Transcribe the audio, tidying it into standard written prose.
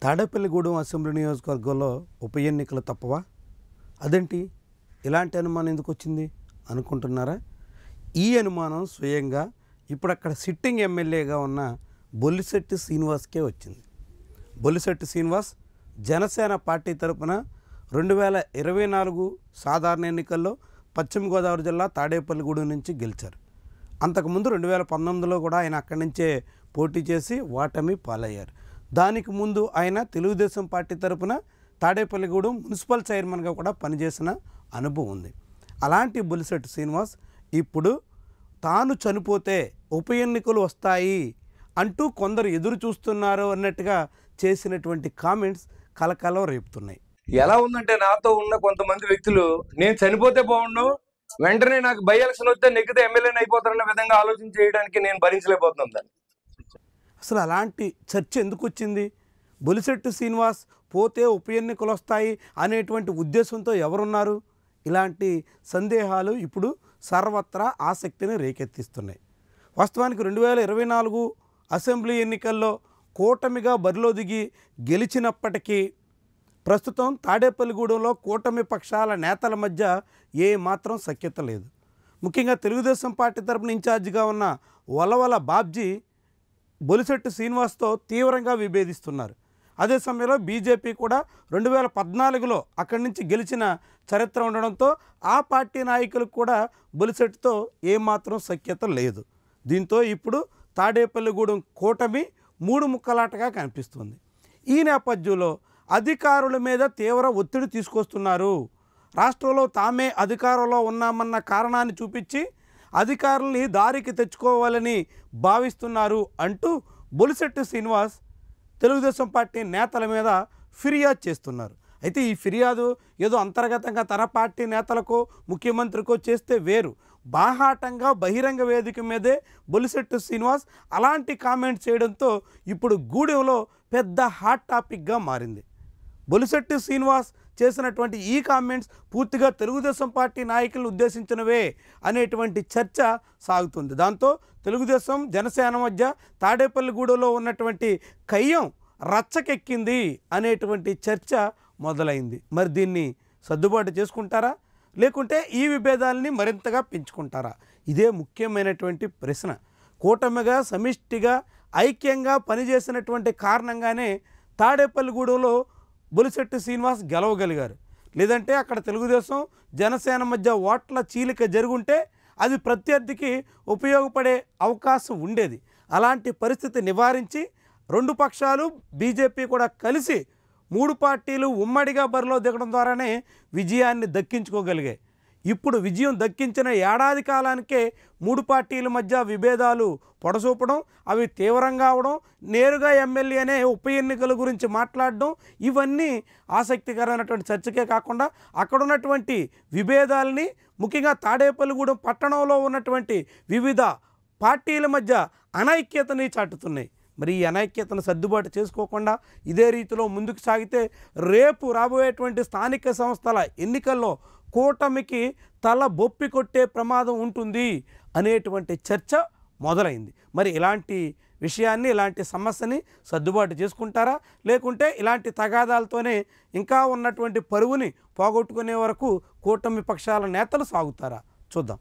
Tadepalligudem assembly నియోజకవర్గంలో ఉప ఎన్నికలు తప్పవా? అదేంటి ఇలాంటి అనుమానం ఎందుకు వచ్చింది అనుకుంటున్నారా? ఈ అనుమానం స్వయంగా ఇప్పుడు అక్కడ సిట్టింగ్ ఎమ్మెల్యేగా ఉన్న బొల్లిశెట్టి శ్రీనివాస్కే వచ్చింది. బొల్లిశెట్టి శ్రీనివాస్ జనసేన పార్టీ తరపున 2024 సాధారణ ఎన్నికల్లో పశ్చిమ గోదావరి జిల్లా తాడేపల్లిగూడెం నుంచి గెలిచారు. అంతకుముందు 2019లో కూడా ఆయన అక్కడి నుంచే పోటీ చేసి ఓటమి పాలయ్యారు. దానికి ముందు ఆయన తెలుగుదేశం పార్టీ తరపున తాడేపల్లిగూడెం మున్సిపల్ చైర్మన్గా కూడా పనిచేసిన అనుభవం ఉంది. అలాంటి బొల్లిశెట్టి శ్రీనివాస్ ఇప్పుడు తాను చనిపోతే ఉప ఎన్నికలు వస్తాయి అంటూ కొందరు ఎదురు చూస్తున్నారు అన్నట్టుగా చేసినటువంటి కామెంట్స్ కలకలం రేపుతున్నాయి. ఎలా ఉందంటే నాతో ఉన్న కొంతమంది వ్యక్తులు నేను చనిపోతే బాగుండు, వెంటనే నాకు బై ఎలక్షన్ వస్తే నెగ్గితే ఎమ్మెల్యేని అయిపోతారన్న విధంగా ఆలోచన చేయడానికి నేను భరించలేకపోతున్నాను దాన్ని. అసలు అలాంటి చర్చ ఎందుకు వచ్చింది? బొల్లిశెట్టి శ్రీనివాస్ పోతే ఉప ఎన్నికలు వస్తాయి అనేటువంటి ఉద్దేశంతో ఎవరున్నారు? ఇలాంటి సందేహాలు ఇప్పుడు సర్వత్రా ఆసక్తిని రేకెత్తిస్తున్నాయి. వాస్తవానికి 2024 అసెంబ్లీ ఎన్నికల్లో కూటమిగా బరిలో దిగి గెలిచినప్పటికీ ప్రస్తుతం తాడేపల్లిగూడెంలో కూటమి పక్షాల నేతల మధ్య ఏ మాత్రం సఖ్యత లేదు. ముఖ్యంగా తెలుగుదేశం పార్టీ తరపున ఇన్ఛార్జిగా ఉన్న వలవల బాబ్జీ బొల్లిశెట్టి శ్రీనివాస్తో తీవ్రంగా విభేదిస్తున్నారు. అదే సమయంలో బీజేపీ కూడా 2014లో అక్కడి నుంచి గెలిచిన చరిత్ర ఉండడంతో ఆ పార్టీ నాయకులకు కూడా బొల్లిశెట్టితో ఏమాత్రం సఖ్యత లేదు. దీంతో ఇప్పుడు తాడేపల్లిగూడెం కూటమి 3 ముక్కలాటగా కనిపిస్తుంది. ఈ నేపథ్యంలో అధికారుల మీద తీవ్ర ఒత్తిడి తీసుకొస్తున్నారు. రాష్ట్రంలో తామే అధికారంలో ఉన్నామన్న కారణాన్ని చూపించి అధికారుల్ని దారికి తెచ్చుకోవాలని భావిస్తున్నారు అంటూ బొల్లిశెట్టి శ్రీనివాస్ తెలుగుదేశం పార్టీ నేతల మీద ఫిర్యాదు చేస్తున్నారు. అయితే ఈ ఫిర్యాదు ఏదో అంతర్గతంగా తన పార్టీ నేతలకో ముఖ్యమంత్రికో చేస్తే వేరు, బాహాటంగా బహిరంగ వేదిక మీదే బొల్లిశెట్టి శ్రీనివాస్ అలాంటి కామెంట్స్ చేయడంతో ఇప్పుడు గూడెంలో పెద్ద హాట్ టాపిక్గా మారింది. బొల్లిశెట్టి శ్రీనివాస్ చేసినటువంటి ఈ కామెంట్స్ పూర్తిగా తెలుగుదేశం పార్టీ నాయకులను ఉద్దేశించినవే అనేటువంటి చర్చ సాగుతుంది. దాంతో తెలుగుదేశం జనసేన మధ్య తాడేపల్లిగూడెంలో ఉన్నటువంటి కయ్యం రచ్చకెక్కింది అనేటువంటి చర్చ మొదలైంది. మరి దీన్ని సర్దుబాటు చేసుకుంటారా, లేకుంటే ఈ విభేదాలని మరింతగా పెంచుకుంటారా? ఇదే ముఖ్యమైనటువంటి ప్రశ్న. కూటమిగా సమిష్టిగా ఐక్యంగా పనిచేసినటువంటి కారణంగానే తాడేపల్లిగూడెంలో బొల్లిశెట్టి శ్రీనివాస్ గెలవగలిగారు. లేదంటే అక్కడ తెలుగుదేశం జనసేన మధ్య ఓట్ల చీలిక జరుగుంటే అది ప్రత్యర్థికి ఉపయోగపడే అవకాశం ఉండేది. అలాంటి పరిస్థితి నివారించి 2 పక్షాలు బీజేపీ కూడా కలిసి 3 పార్టీలు ఉమ్మడిగా బరిలో దిగడం ద్వారానే విజయాన్ని దక్కించుకోగలిగాయి. ఇప్పుడు విజయం దక్కించిన ఏడాది కాలానికే 3 పార్టీల మధ్య విభేదాలు పొడసూపడం, అవి తీవ్రంగా అవడం, నేరుగా ఎమ్మెల్యేనే ఉప ఎన్నికల గురించి మాట్లాడడం, ఇవన్నీ ఆసక్తికరమైనటువంటి చర్చకే కాకుండా అక్కడ ఉన్నటువంటి విభేదాలని ముఖ్యంగా తాడేపల్లిగూడెం పట్టణంలో ఉన్నటువంటి వివిధ పార్టీల మధ్య అనైక్యతని చాటుతున్నాయి. మరి ఈ అనైక్యతను సర్దుబాటు చేసుకోకుండా ఇదే రీతిలో ముందుకు సాగితే రేపు రాబోయేటువంటి స్థానిక సంస్థల ఎన్నికల్లో కూటమికి తల బొప్పి కొట్టే ప్రమాదం ఉంటుంది అనేటువంటి చర్చ మొదలైంది. మరి ఇలాంటి విషయాన్ని, ఇలాంటి సమస్యని సర్దుబాటు చేసుకుంటారా, లేకుంటే ఇలాంటి తగాదాలతోనే ఇంకా ఉన్నటువంటి పరువుని పోగొట్టుకునే వరకు కూటమి పక్షాల నేతలు సాగుతారా? చూద్దాం.